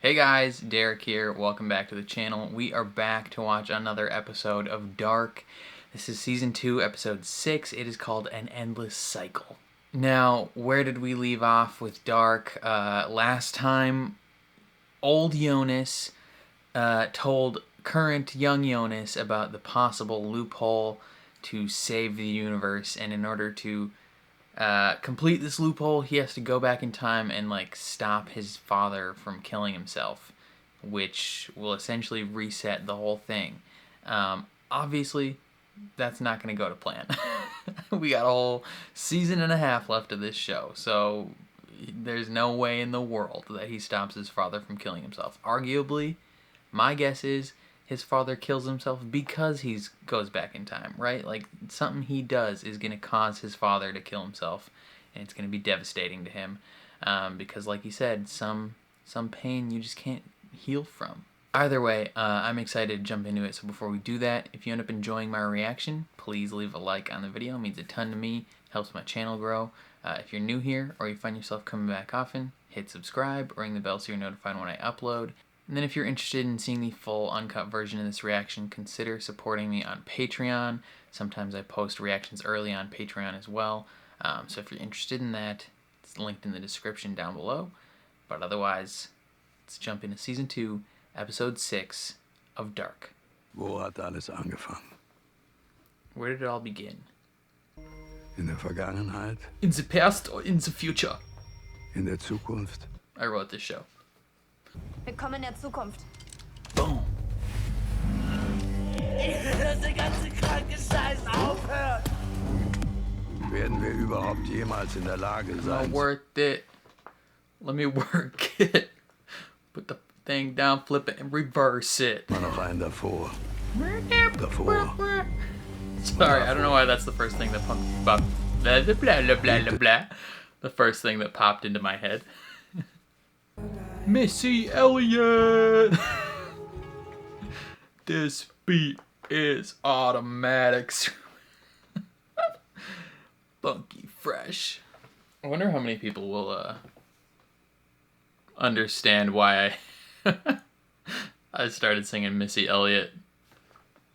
Hey guys, Derek here. Welcome back to the channel. We are back to watch another episode of Dark. This is season 2, episode 6. It is called An Endless Cycle. Now, where did we leave off with Dark? Last time, old Jonas told current young Jonas about the possible loophole to save the universe, and in order to complete this loophole, he has to go back in time and stop his father from killing himself, which will essentially reset the whole thing. Obviously, that's not going to go to plan. We got a whole season and a half left of this show, so there's no way in the world that he stops his father from killing himself. Arguably, my guess is his father kills himself because he goes back in time, right? Like, something he does is going to cause his father to kill himself, and it's going to be devastating to him, because, like he said, some pain you just can't heal from. Either way, I'm excited to jump into it, so before we do that, if you end up enjoying my reaction, please leave a like on the video. It means a ton to me, helps my channel grow. If you're new here, or you find yourself coming back often, hit subscribe, ring the bell so you're notified when I upload. And then if you're interested in seeing the full uncut version of this reaction, consider supporting me on Patreon. Sometimes I post reactions early on Patreon as well. So if you're interested in that, it's linked in the description down below. But otherwise, let's jump into Season 2, Episode 6 of Dark. Wo hat alles angefangen? Where did it all begin? In der Vergangenheit? In the past or in the future? In der Zukunft? I wrote this show. Willkommen in der Zukunft. Boom. Dass der ganze kranke Scheiß aufhört. Werden wir überhaupt jemals in der Lage sein? I worked it. Let me work it. Put the thing down, flip it, and reverse it. Mal noch einen davor. Davor. Sorry, I don't know why that's the first thing that popped. Blah, blah, blah, blah, blah, blah. The first thing that popped into my head. Missy Elliott. This beat is automatic. Funky fresh. I wonder how many people will understand why I started singing Missy Elliott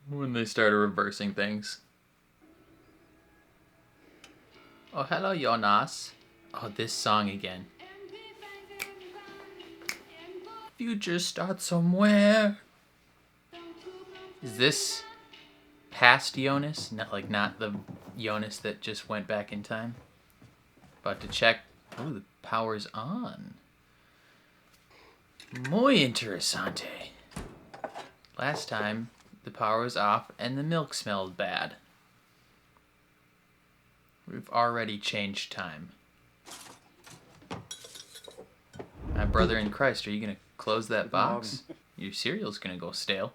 when they started reversing things. Oh, hello, Jonas. Oh, this song again. Future starts somewhere. Is this past Jonas? Not the Jonas that just went back in time? About to check. Oh, the power's on. Muy interesante. Last time, the power was off and the milk smelled bad. We've already changed time. My brother in Christ, are you gonna close that box? Your cereal's gonna go stale.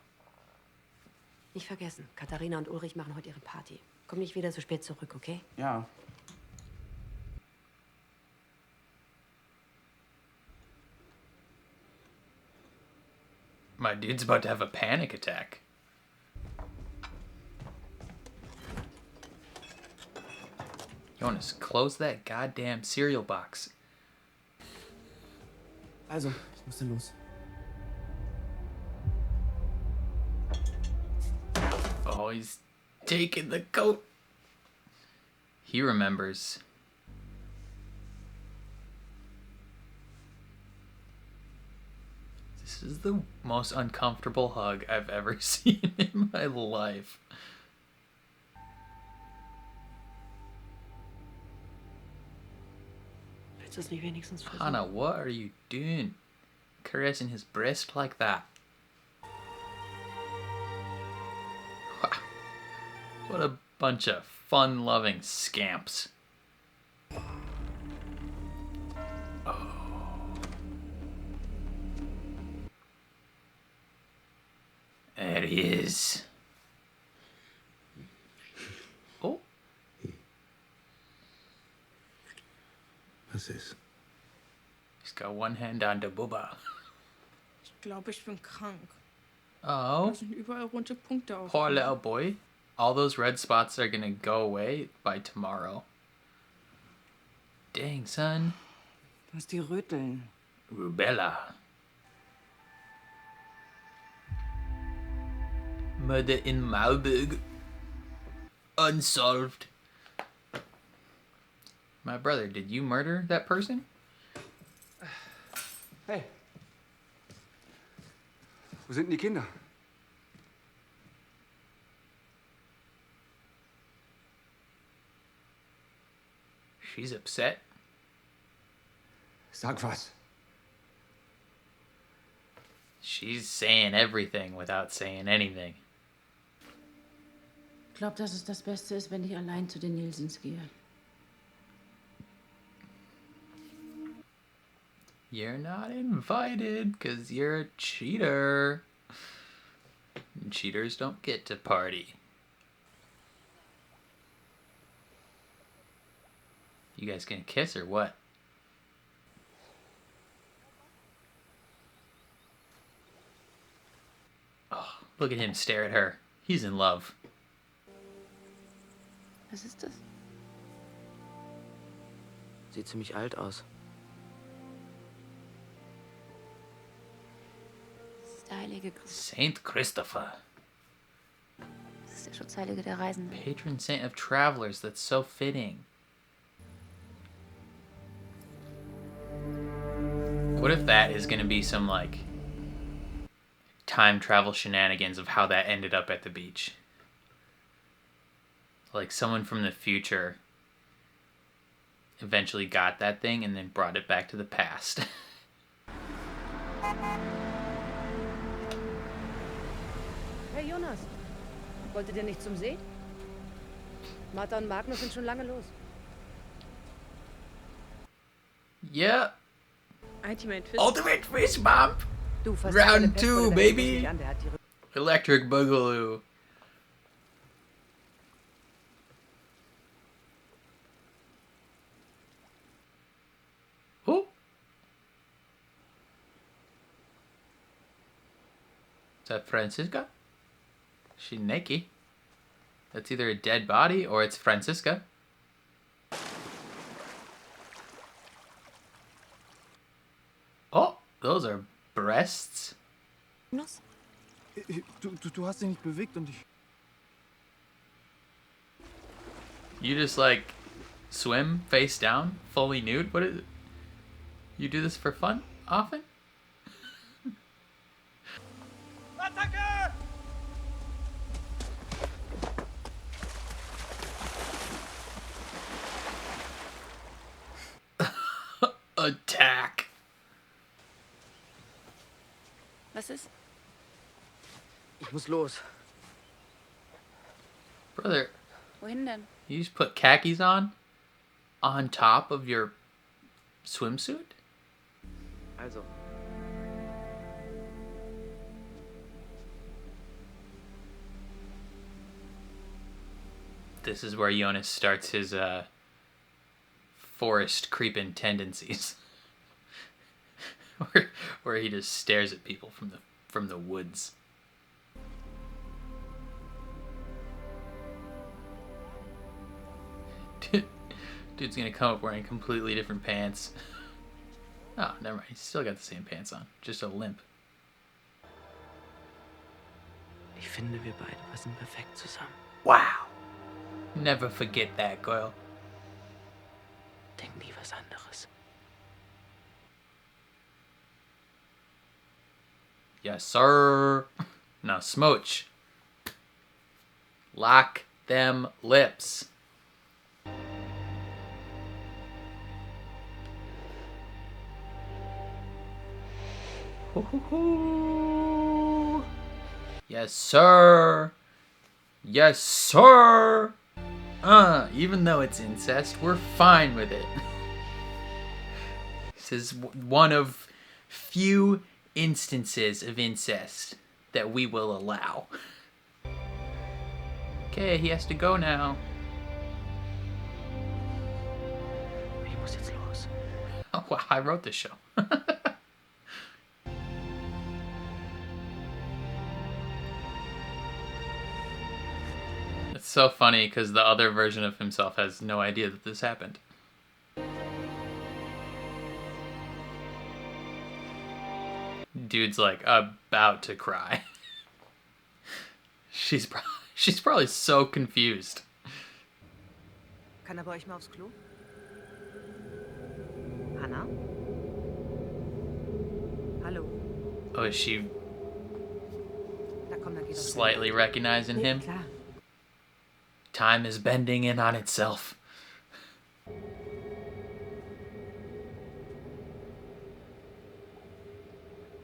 Nicht vergessen, Katharina und Ulrich machen heute ihre Party. Komm nicht wieder so spät zurück, okay? Ja. My dude's about to have a panic attack. Jonas, close that goddamn cereal box. Also, ich muss denn los. Oh, he's taking the coat. He remembers. This is the most uncomfortable hug I've ever seen in my life. Willst du es nicht wenigstens versuchen? Hannah, what are you doing? Caressing his breast like that. What a bunch of fun-loving scamps. Oh. There he is. Oh. Was ist? He's got one hand on the booba. Ich glaube, ich bin krank. Oh. Da sind überall rote Punkte auf. Poor little boy. All those red spots are gonna go away by tomorrow. Dang, son. Was die röteln. Rubella. Murder in Marburg. Unsolved. My brother, did you murder that person? Hey. Wo sind denn die Kinder? She's upset. Sag was. She's saying everything without saying anything. Ich glaube, dass es das Beste ist, wenn ich allein zu den Nielsens gehe. You're not invited because you're a cheater. And cheaters don't get to party. You guys gonna kiss or what? Oh, look at him stare at her. He's in love. Was ist das? Sieht ziemlich alt aus. Das ist der heilige Christus. Saint Christopher. Das ist der Schutzheilige der Reisenden. Patron saint of travelers. That's so fitting. What if that is going to be some, like, time travel shenanigans of how that ended up at the beach? Like, someone from the future eventually got that thing and then brought it back to the past. Hey Jonas, wolltet ihr nicht zum See? Martha und Magnus sind schon lange los. Yeah. Ultimate Fist. Ultimate fist bump. Du, fast Round 2, baby. An, der hat die Electric Boogaloo. Oh. Is that Francisca? She naked. That's either a dead body or it's Francisca. Oh, those are breasts. Jonas? Du hast dich nicht bewegt und ich... You just like swim face down, fully nude? What is it? You do this for fun often? Attacke! Attack. Was ist? Ich muss los. Brother, Wohin denn? you just put khakis on top of your swimsuit? Also, This is where Jonas starts his forest creeping tendencies. where he just stares at people from the woods. Dude's gonna come up wearing completely different pants. Oh, never mind. He's still got the same pants on. Just a limp. Ich finde, wir beide passen perfekt zusammen. Wow. Never forget that, girl. Denk nie was anderes. Yes, sir. Now, smooch. Lock them lips. Hoo-hoo-hoo. Yes, sir. Yes, sir. Even though it's incest, we're fine with it. This is one of few instances of incest that we will allow. Okay, he has to go now. Ich muss jetzt los. Oh, wow, I wrote this show. It's so funny because the other version of himself has no idea that this happened. Dude's like about to cry. She's probably so confused. Kann er bei euch mal aufs Klo? Hannah? Hallo? Oh, is she Na komm, dann geh doch slightly recognizing Nee, him? klar. Time is bending in on itself.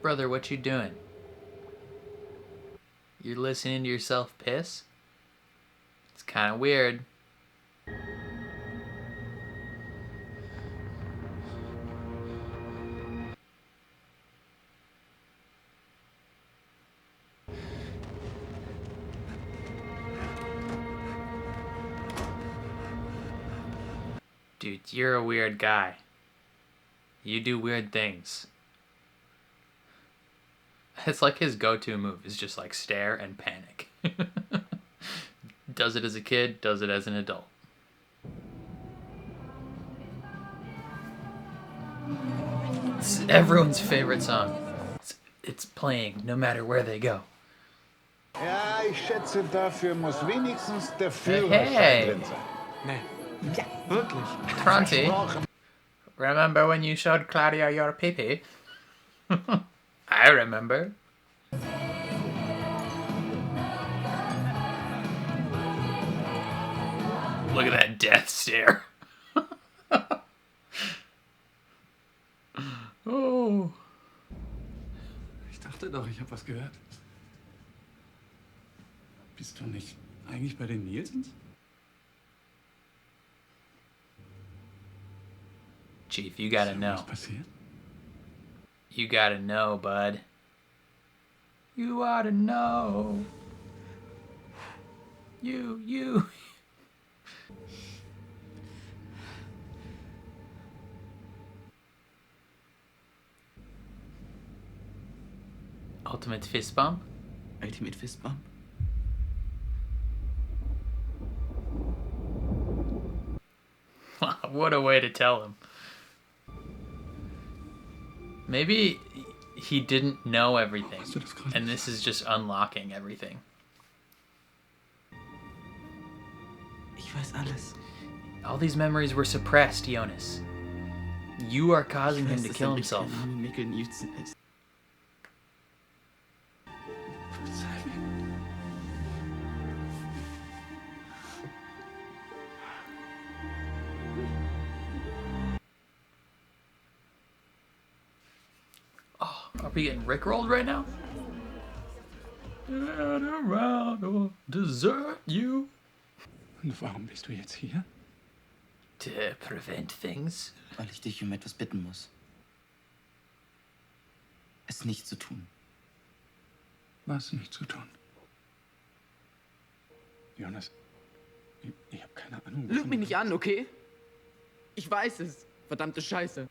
Brother, what you doing? You're listening to yourself piss? It's kind of weird. Dude, you're a weird guy. You do weird things. It's like his go-to move is just like stare and panic. Does it as a kid, does it as an adult. It's everyone's favorite song. It's playing no matter where they go. Ja, ich schätze, dafür muss wenigstens der Hey, Führerschein drin sein. Nee. Ja, wirklich. Francie, remember when you showed Claudia your pee-pee? I remember. Look at that death stare. Oh. Ich dachte doch, ich habe was gehört. Bist du nicht eigentlich bei den Nielsens? Chief, you gotta Ist know. was passiert? You gotta know, bud. You ought to know. You. Ultimate fist bump? Ultimate fist bump? What a way to tell him. Maybe he didn't know everything, and this is just unlocking everything. Ich weiß alles. All these memories were suppressed, Jonas. You are causing him to kill himself. Mikkel Nielsen ist. Verzeih mir. Oh, are we getting rickrolled right now? Turn around or desert you. Und warum bist du jetzt hier? To prevent things. Weil ich dich um etwas bitten muss. Es nicht zu tun. Was nicht zu tun? Jonas, ich habe keine Ahnung. Lüg mich nicht an, okay? Ich weiß es. Verdammte Scheiße.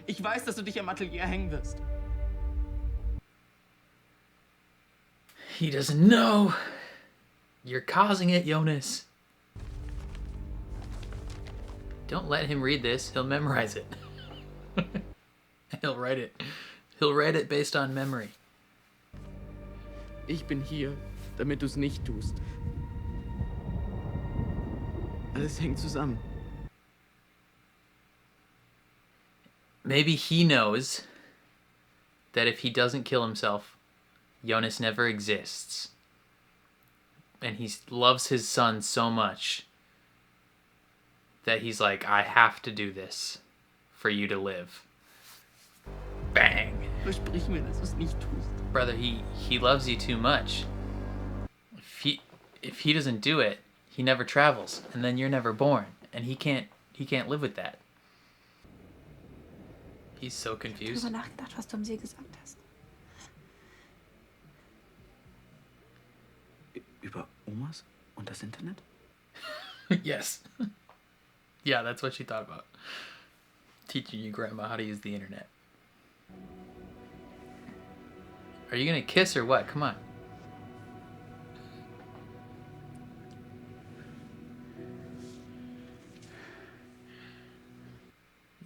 Ich weiß, dass du dich am Atelier hängen wirst. He doesn't know. You're causing it, Jonas. Don't let him read this. He'll memorize it. He'll write it. He'll write it based on memory. Ich bin hier, damit du es nicht tust. Alles hängt zusammen. Maybe he knows that if he doesn't kill himself, Jonas never exists. And he loves his son so much that he's like, I have to do this for you to live. Bang. Versprich mir, dass du es nicht tust. Brother, he loves you too much. If he doesn't do it, he never travels, and then you're never born, and he can't live with that. He's so confused. Ich habe nachgedacht, was du am See gesagt hast. Über Omas und das Internet? Yes. Yeah, that's what she thought about. Teaching you grandma how to use the internet. Are you gonna kiss or what? Come on.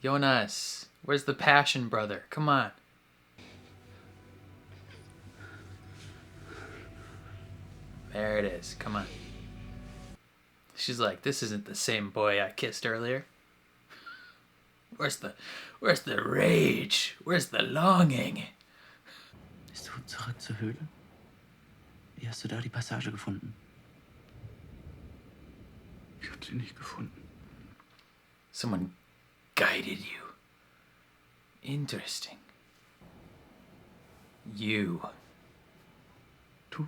Jonas, where's the passion, brother? Come on. There it is. Come on. She's like, this isn't the same boy I kissed earlier. Where's the rage? Where's the longing? Bist du zurück zur Höhle? Wie hast du da die Passage gefunden? Ich habe sie nicht gefunden. Someone guided you. Interesting. You. Du?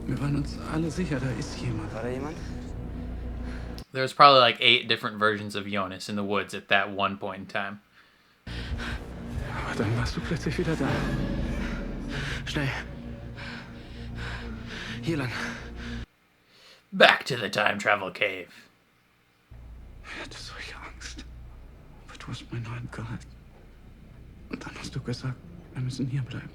Wir waren uns alle sicher, da ist jemand. War da jemand? There's probably like 8 different versions of Jonas in the woods at that one point in time. Aber dann warst du plötzlich wieder da. Schnell. Hier lang. Back to the time travel cave. Ich hatte solche Angst. Aber du hast meine Hand gehalten. Und dann hast du gesagt, wir müssen hier bleiben.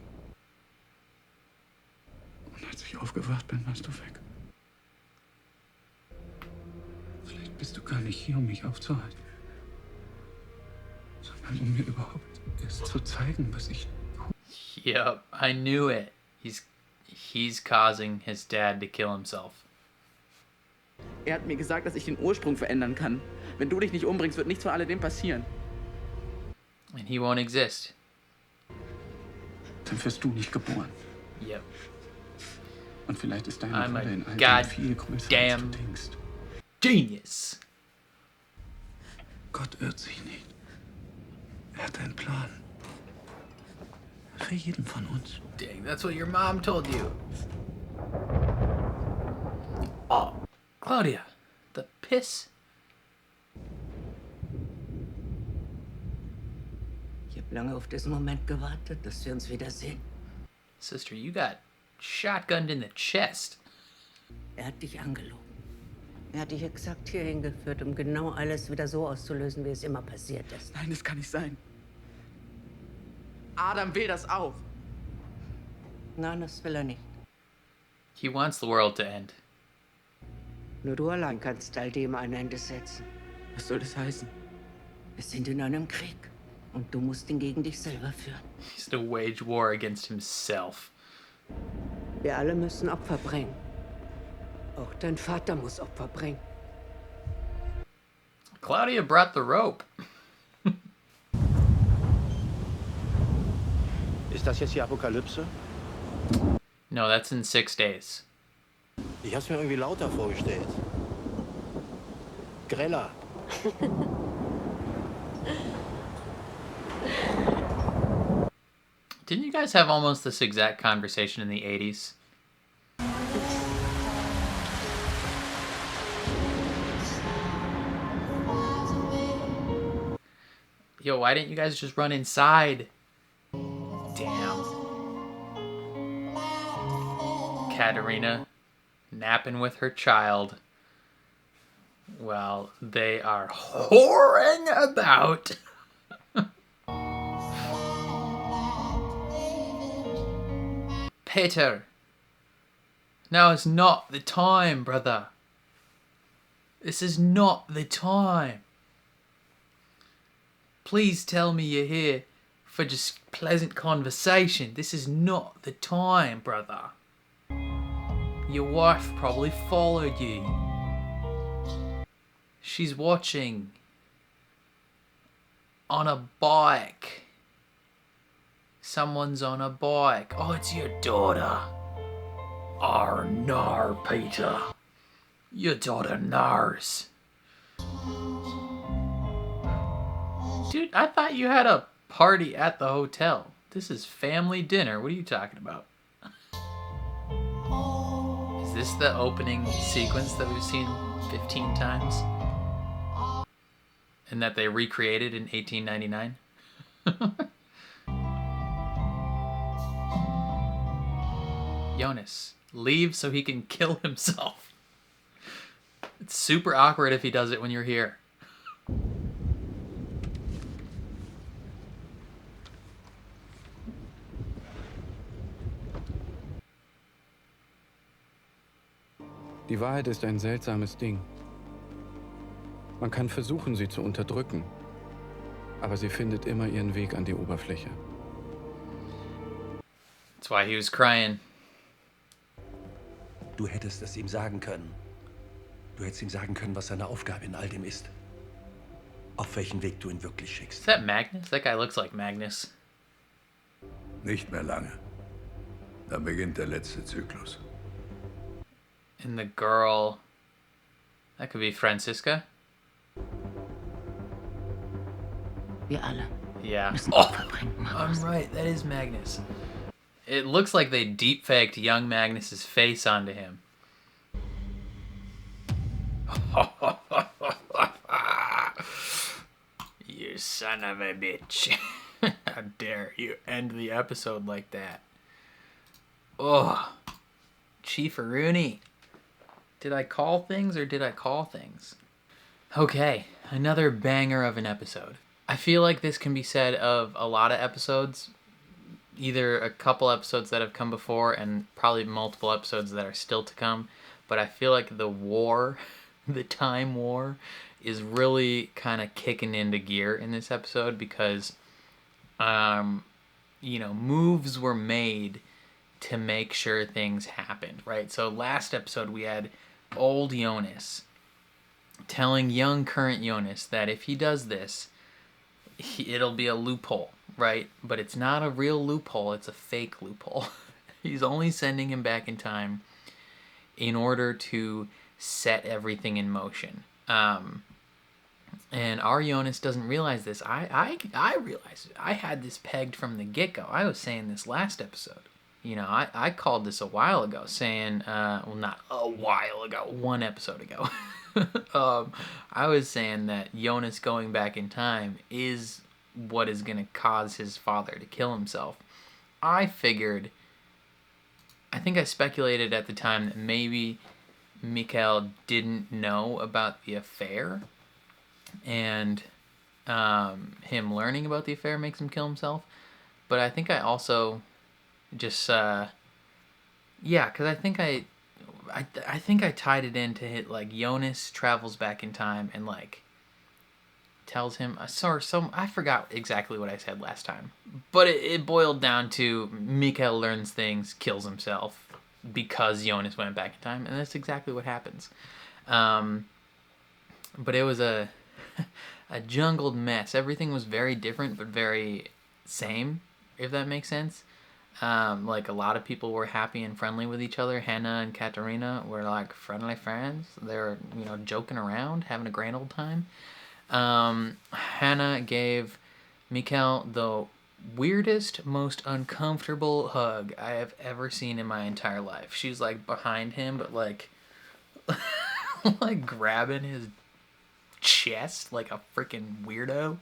Und als ich aufgewacht bin, warst du weg. Vielleicht bist du gar nicht hier, um mich aufzuhalten. Sondern um mir überhaupt erst zu zeigen, was ich tue. Yep, I knew it. He's causing his dad to kill himself. Er hat mir gesagt, dass ich den Ursprung verändern kann. Wenn du dich nicht umbringst, wird nichts von alledem passieren. And he won't exist. Dann wirst du nicht geboren. Yep. Und vielleicht ist deine I'm Rolle in all a dem viel größer, als goddamn du denkst. genius. Gott irrt sich nicht. Er hat einen Plan. Für jeden von uns. Dang, that's what your mom told you. Oh, Claudia, the piss. Ich habe lange auf diesen Moment gewartet, dass wir uns wiedersehen. Sister, you got shotgunned in the chest. Er hat dich angelogen. Er hat dich exakt hierhin geführt, um genau alles wieder so auszulösen, wie es immer passiert ist. Nein, das kann nicht sein. Adam will das auch. Nein, das will er nicht. He wants the world to end. Nur du allein kannst all dem ein Ende setzen. Was soll das heißen? Wir sind in einem Krieg und du musst ihn gegen dich selber führen. He's to wage war against himself. Wir alle müssen Opfer bringen. Auch dein Vater muss Opfer bringen. Claudia brought the rope. Ist das jetzt die Apokalypse? No, that's in 6 days. Ich hab's mir irgendwie lauter vorgestellt. Greller. Didn't you guys have almost this exact conversation in the 80s? Yo, why didn't you guys just run inside? Damn. Katerina napping with her child while they are whoring about. Peter, now is not the time, brother. This is not the time. Please tell me you're here for just pleasant conversation. This is not the time, brother. Your wife probably followed you. She's watching on a bike. Someone's on a bike. Oh, it's your daughter. Oh, no, Peter. Your daughter knows. Dude, I thought you had a party at the hotel. This is family dinner. What are you talking about? Is this the opening sequence that we've seen 15 times? And that they recreated in 1899? Jonas, leave so he can kill himself. It's super awkward if he does it when you're here. Die Wahrheit ist ein seltsames Ding. Man kann versuchen, sie zu unterdrücken, aber sie findet immer ihren Weg an die Oberfläche. It's why he was crying. Du hättest es ihm sagen können. Du hättest ihm sagen können, was seine Aufgabe in all dem ist. Auf welchen Weg du ihn wirklich schickst. Is that Magnus? That guy looks like Magnus. Nicht mehr lange. Dann beginnt der letzte Zyklus. And the girl... That could be Franziska. Wir alle. Yeah. müssen Oh, Opfer bringen, I'm Magnus. right. That is Magnus. It looks like they deep-faked young Magnus's face onto him. You son of a bitch. How dare you end the episode like that. Oh. Chief Rooney. Did I call things or did I call things? Okay, another banger of an episode. I feel like this can be said of a lot of episodes. Either a couple episodes that have come before and probably multiple episodes that are still to come. But I feel like the war, the time war, is really kind of kicking into gear in this episode because, moves were made to make sure things happened, right? So last episode we had old Jonas telling young current Jonas that if he does this, it'll be a loophole, right? But it's not a real loophole, it's a fake loophole. He's only sending him back in time in order to set everything in motion. And our Jonas doesn't realize this. I realized it. I had this pegged from the get-go. I was saying this last episode. I called this a while ago, saying, well, not a while ago, one episode ago. I was saying that Jonas going back in time is what is going to cause his father to kill himself. I think I speculated at the time that maybe Mikhail didn't know about the affair, and him learning about the affair makes him kill himself. But I think I also just because I think I tied it into hit like Jonas travels back in time and like tells him I forgot exactly what I said last time, but it boiled down to Mikhail learns things, kills himself because Jonas went back in time, and that's exactly what happens. But it was a jungled mess. Everything was very different but very same, if that makes sense. Like a lot of people were happy and friendly with each other. Hannah and Katerina were like friendly friends. They were, joking around, having a grand old time. Hannah gave Mikhail the weirdest, most uncomfortable hug I have ever seen in my entire life. She's like behind him, but like, like grabbing his chest like a freaking weirdo.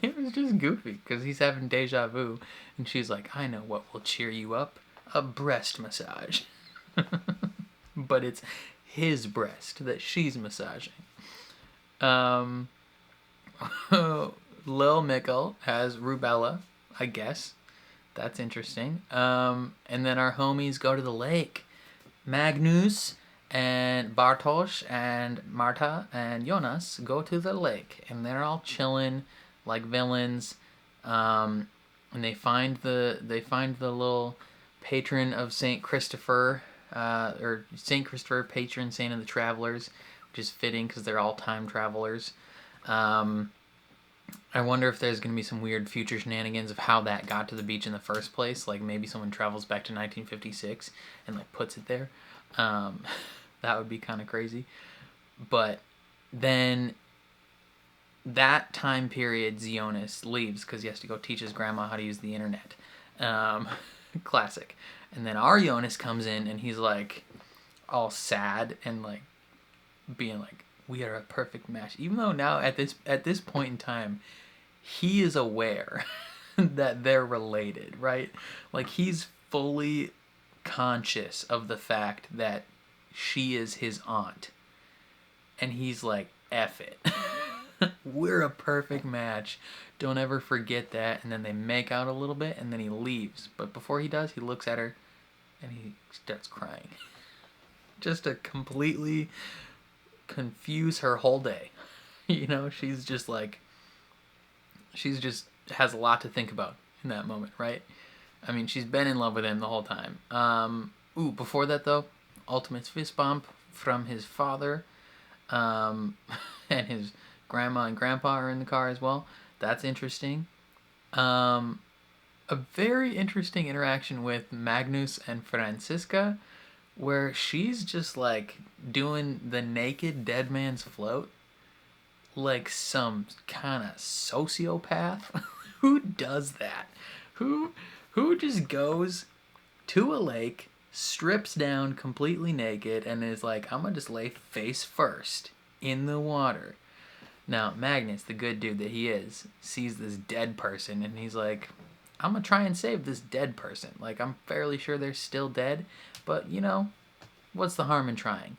It was just goofy because he's having deja vu, and she's like, I know what will cheer you up. A breast massage. But it's his breast that she's massaging. Lil Mikkel has rubella, I guess. That's interesting. And then our homies go to the lake. Magnus and Bartosz and Marta and Jonas go to the lake, and they're all chilling like villains, and they find the little patron of Saint Christopher, or Saint Christopher, patron saint of the travelers, which is fitting because they're all time travelers. I wonder if there's going to be some weird future shenanigans of how that got to the beach in the first place. Like maybe someone travels back to 1956 and like puts it there. That would be kind of crazy. But then that time period, Jonas leaves because he has to go teach his grandma how to use the internet. Classic. And then our Jonas comes in and he's like all sad and like being like, we are a perfect match. Even though now at this point in time, he is aware that they're related, right? Like he's fully conscious of the fact that she is his aunt. And he's like, F it. We're a perfect match. Don't ever forget that. And then they make out a little bit and then he leaves. But before he does, he looks at her and he starts crying. Just to completely confuse her whole day. She's just has a lot to think about. in that moment, right? I mean, she's been in love with him the whole time. Before that, though, ultimate fist bump from his father. And his grandma and grandpa are in the car as well. That's interesting. A very interesting interaction with Magnus and Franziska, where she's just like doing the naked dead man's float like some kind of sociopath. Who does that? Who just goes to a lake, strips down completely naked, and is like, I'm gonna just lay face first in the water. Now, Magnus, the good dude that he is, sees this dead person, and he's like, I'm gonna try and save this dead person. Like, I'm fairly sure they're still dead, but, you know, what's the harm in trying?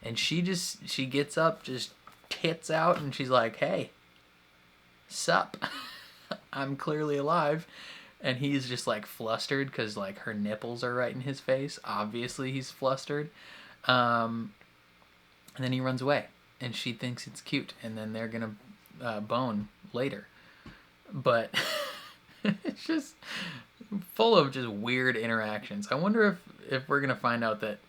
And she gets up, just tits out, and she's like, hey, sup? I'm clearly alive. And he's just like flustered because like her nipples are right in his face. Obviously he's flustered. And then he runs away and she thinks it's cute, and then they're gonna bone later. But it's just full of just weird interactions. I wonder if we're gonna find out that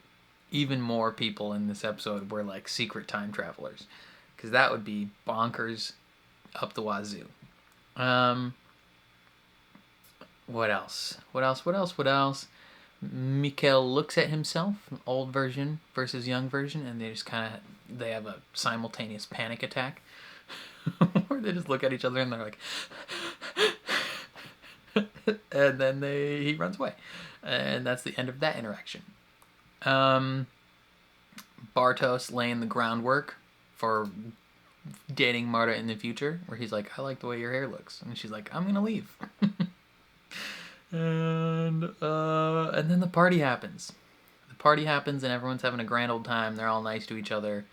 even more people in this episode were like secret time travelers, because that would be bonkers up the wazoo. What else? Mikhail looks at himself, old version versus young version, and they have a simultaneous panic attack where they just look at each other and they're like and then he runs away. And that's the end of that interaction. Bartos laying the groundwork for dating Marta in the future, where he's like, I like the way your hair looks. And she's like, I'm gonna leave. And then the party happens. And everyone's having a grand old time. They're all nice to each other.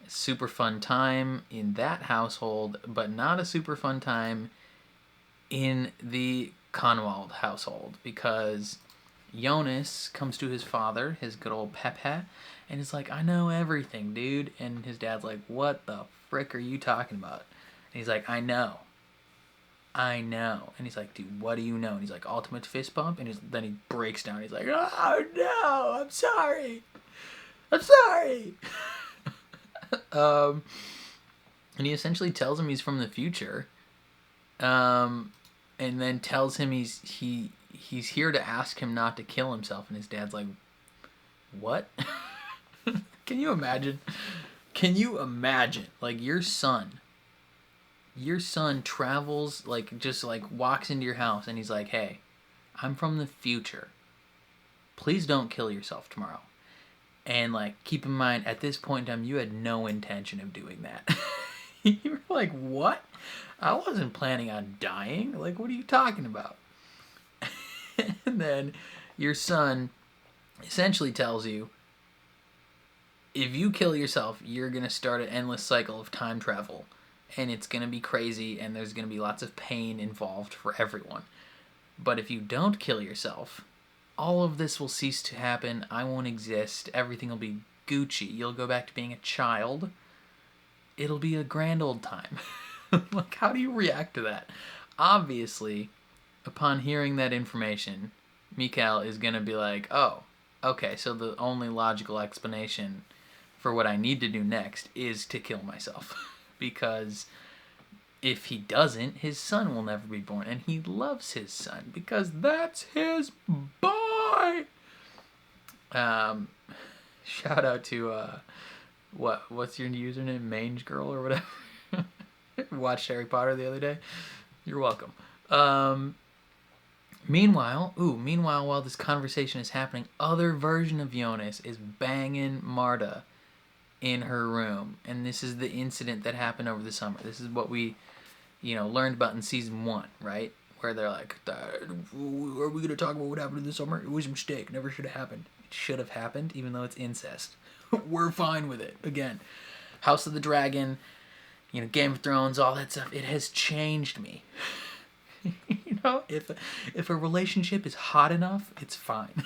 Super fun time in that household, but not a super fun time in the Conwald household, because Jonas comes to his father, his good old Pepe, and is like, I know everything, dude. And his dad's like, what the frick are you talking about? And he's like, I know. And he's like, dude, what do you know? And he's like, ultimate fist bump. And then he breaks down. He's like, oh no, I'm sorry. And he essentially tells him he's from the future. And then tells him he's here to ask him not to kill himself. And his dad's like, what? Can you imagine? Like, your son travels, like, just like walks into your house and he's like, hey, I'm from the future. Please don't kill yourself tomorrow. And like, keep in mind, at this point in time, you had no intention of doing that. You were like, what? I wasn't planning on dying. Like, what are you talking about? And then your son essentially tells you, if you kill yourself, you're going to start an endless cycle of time travel. And it's going to be crazy, and there's going to be lots of pain involved for everyone. But if you don't kill yourself, all of this will cease to happen. I won't exist. Everything will be Gucci. You'll go back to being a child. It'll be a grand old time. Like, how do you react to that? Obviously, upon hearing that information, Mikhail is going to be like, oh, okay, so the only logical explanation for what I need to do next is to kill myself. Because if he doesn't, his son will never be born. And he loves his son because that's his boy. Shout out to, what's your username? Mange Girl or whatever. Watched Harry Potter the other day. You're welcome. Meanwhile, while this conversation is happening, other version of Jonas is banging Marta in her room, and this is the incident that happened over the summer. This is what we, learned about in season 1, right? Where they're like, are we going to talk about what happened in the summer? It was a mistake. Never should have happened. It should have happened, even though it's incest. We're fine with it. Again, House of the Dragon, Game of Thrones, all that stuff. It has changed me. If a relationship is hot enough, it's fine.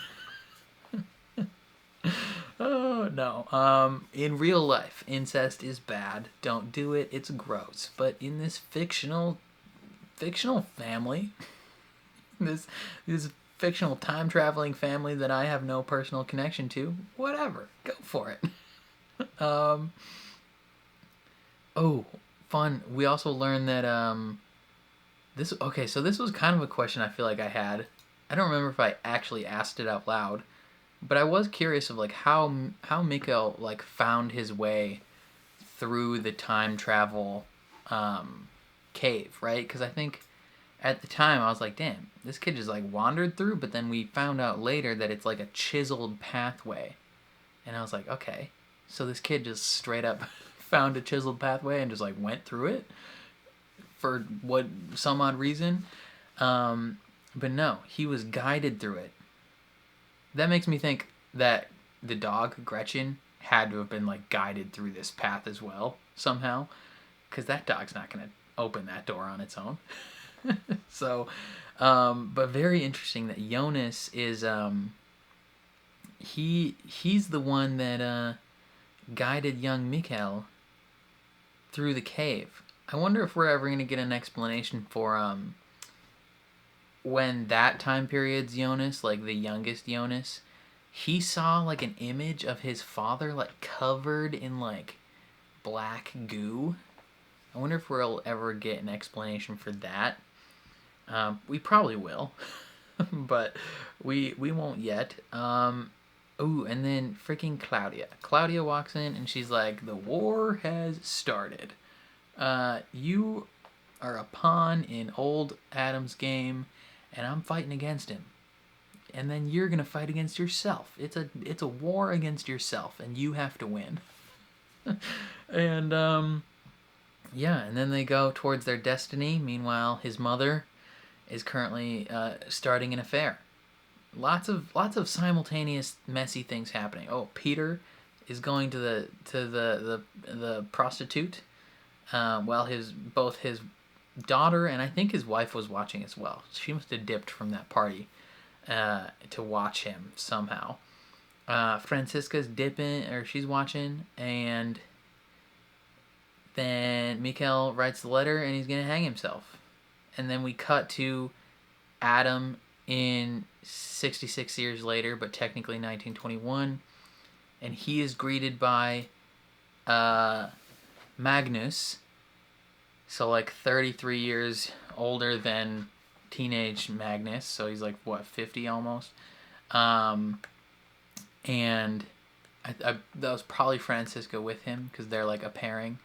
Oh, no. In real life, incest is bad. Don't do it. It's gross. But in this fictional family, this fictional time traveling family that I have no personal connection to. Whatever, go for it. Oh, fun. We also learned that so this was kind of a question I feel like I had. I don't remember if I actually asked it out loud, but I was curious of like how Mikhail like found his way through the time travel cave, right? Because I think at the time I was like, damn, this kid just like wandered through, but then we found out later that it's like a chiseled pathway. And I was like, okay, so this kid just straight up found a chiseled pathway and just like went through it for some odd reason. But no, he was guided through it. That makes me think that the dog, Gretchen, had to have been like guided through this path as well somehow, because that dog's not going to open that door on its own. So, but very interesting that Jonas is he's the one that guided young Mikhail through the cave. I wonder if we're ever going to get an explanation for when that time period's Jonas, like the youngest Jonas, he saw like an image of his father like covered in like black goo. I wonder if we'll ever get an explanation for that. We probably will, but we won't yet. Ooh, and then freaking Claudia. Claudia walks in and she's like, "The war has started. You are a pawn in old Adam's game, and I'm fighting against him. And then you're gonna fight against yourself. It's a war against yourself, and you have to win." And yeah, and then they go towards their destiny. Meanwhile, his mother is currently starting an affair. Lots of simultaneous messy things happening. Oh, Peter is going to the prostitute. While both his daughter and I think his wife was watching as well. She must have dipped from that party to watch him somehow. Francisca's dipping, or she's watching, and then Mikhail writes the letter and he's gonna hang himself. And then we cut to Adam in 66 years later, but technically 1921, and he is greeted by Magnus, so like 33 years older than teenage Magnus, so he's like what, 50 almost. And that was probably Francisco with him because they're like a pairing.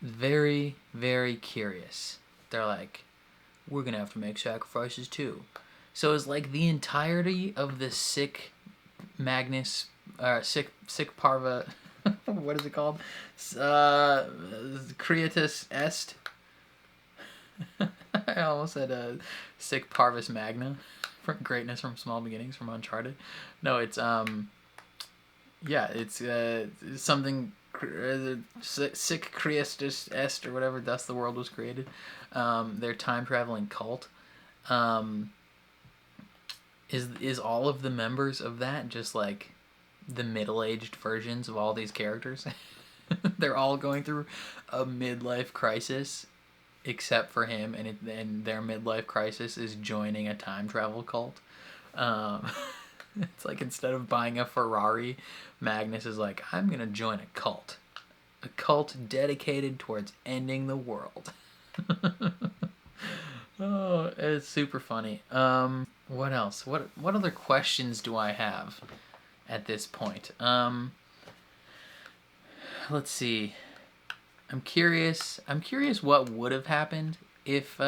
Very, very curious. They're like, we're gonna have to make sacrifices too. So it's like the entirety of the sick Magnus, sick Parva. What is it called? Creatus Est. I almost said sick Parvis Magna from Greatness from Small Beginnings from Uncharted. No, it's yeah, it's something sick Creatus Est or whatever. Thus the world was created. Their time traveling cult. Is all of the members of that just like the middle-aged versions of all these characters? They're all going through a midlife crisis, except for him, and their midlife crisis is joining a time travel cult. It's like instead of buying a Ferrari, Magnus is like, I'm gonna join a cult dedicated towards ending the world. Oh, it's super funny. What else? What other questions do I have at this point? Let's see. I'm curious what would have happened if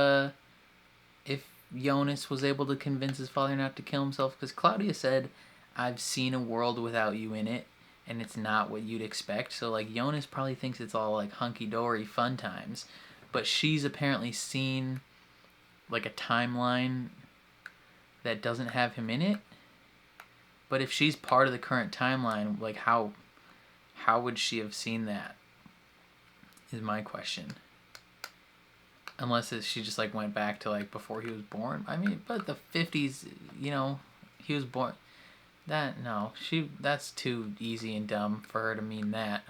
Jonas was able to convince his father not to kill himself, because Claudia said, "I've seen a world without you in it, and it's not what you'd expect." So like Jonas probably thinks it's all like hunky-dory fun times, but she's apparently seen like a timeline that doesn't have him in it. But if she's part of the current timeline, like how would she have seen that? Is my question. Unless she just like went back to like before he was born. I mean, but the 50s, you know, he was born. That's too easy and dumb for her to mean that.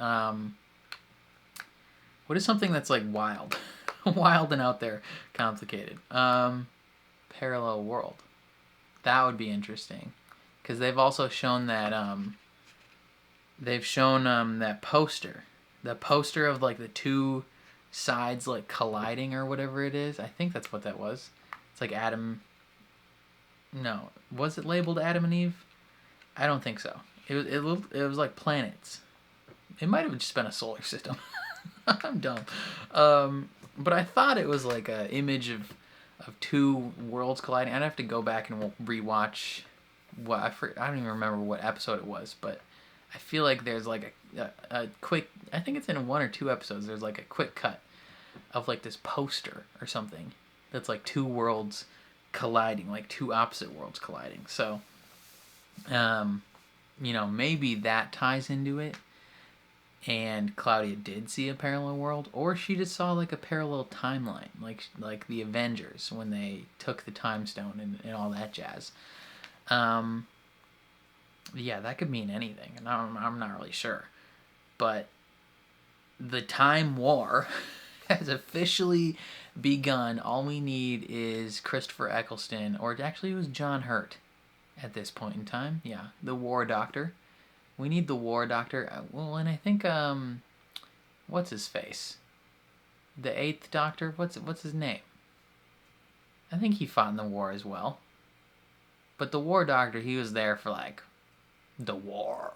What is something that's like wild, wild and out there, complicated? parallel world. That would be interesting, because they've also shown that that poster, the poster of like the two sides like colliding or whatever it is. I think that's what that was. It's like Adam. No, was it labeled Adam and Eve? I don't think so. It was like planets. It might have just been a solar system. I'm dumb. But I thought it was like an image of two worlds colliding. I'd have to go back and rewatch I don't even remember what episode it was, but I feel like there's like a quick, I think it's in 1 or 2 episodes, there's like a quick cut of like this poster or something that's like two worlds colliding, like two opposite worlds colliding. So, maybe that ties into it. And Claudia did see a parallel world, or she just saw like a parallel timeline, like the Avengers when they took the time stone and all that jazz. Yeah, that could mean anything, and I'm not really sure. But the Time War has officially begun. All we need is Christopher Eccleston, or actually it was John Hurt at this point in time. Yeah, the War Doctor. We need the War Doctor. Well, and I think what's his face? The 8th Doctor. What's his name? I think he fought in the war as well. But the War Doctor, he was there for like the war.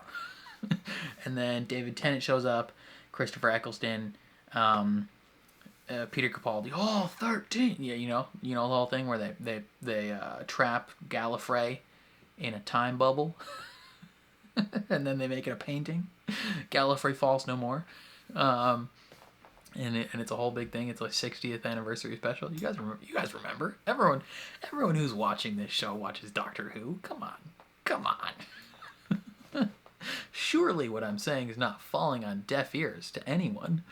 And then David Tennant shows up, Christopher Eccleston, Peter Capaldi. Oh, 13. Yeah, you know the whole thing where they trap Gallifrey in a time bubble. And then they make it a painting. Gallifrey falls no more. And it's a whole big thing. It's like 60th anniversary special. You guys remember? Everyone who's watching this show watches Doctor Who. Come on. Surely what I'm saying is not falling on deaf ears to anyone.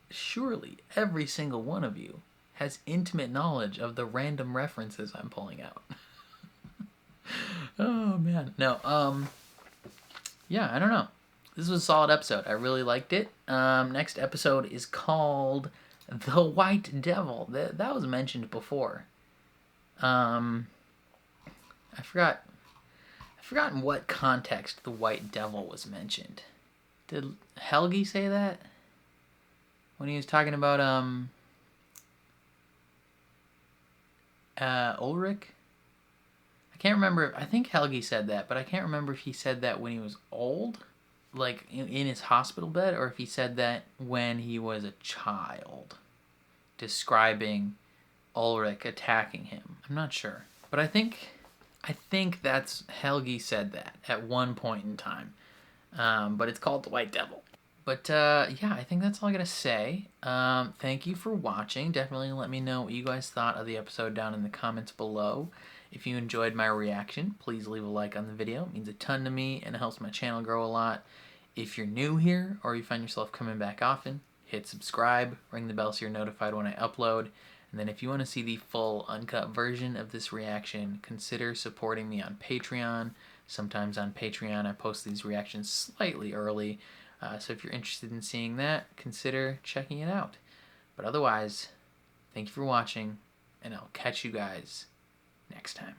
Surely every single one of you has intimate knowledge of the random references I'm pulling out. Oh man. No, yeah, I don't know. This was a solid episode. I really liked it. Next episode is called The White Devil. That was mentioned before. I forgot in what context the White Devil was mentioned. Did Helgi say that? When he was talking about Ulrich? I can't remember. I think Helgi said that, but I can't remember if he said that when he was old, like in his hospital bed, or if he said that when he was a child, describing Ulrich attacking him. I'm not sure, but I think that's Helgi said that at one point in time. But it's called The White Devil. But yeah, I think that's all I gotta say. Thank you for watching. Definitely let me know what you guys thought of the episode down in the comments below. If you enjoyed my reaction, please leave a like on the video. It means a ton to me and it helps my channel grow a lot. If you're new here or you find yourself coming back often, hit subscribe, ring the bell so you're notified when I upload. And then if you want to see the full uncut version of this reaction, consider supporting me on Patreon. Sometimes on Patreon I post these reactions slightly early. So if you're interested in seeing that, consider checking it out. But otherwise, thank you for watching, and I'll catch you guys next time.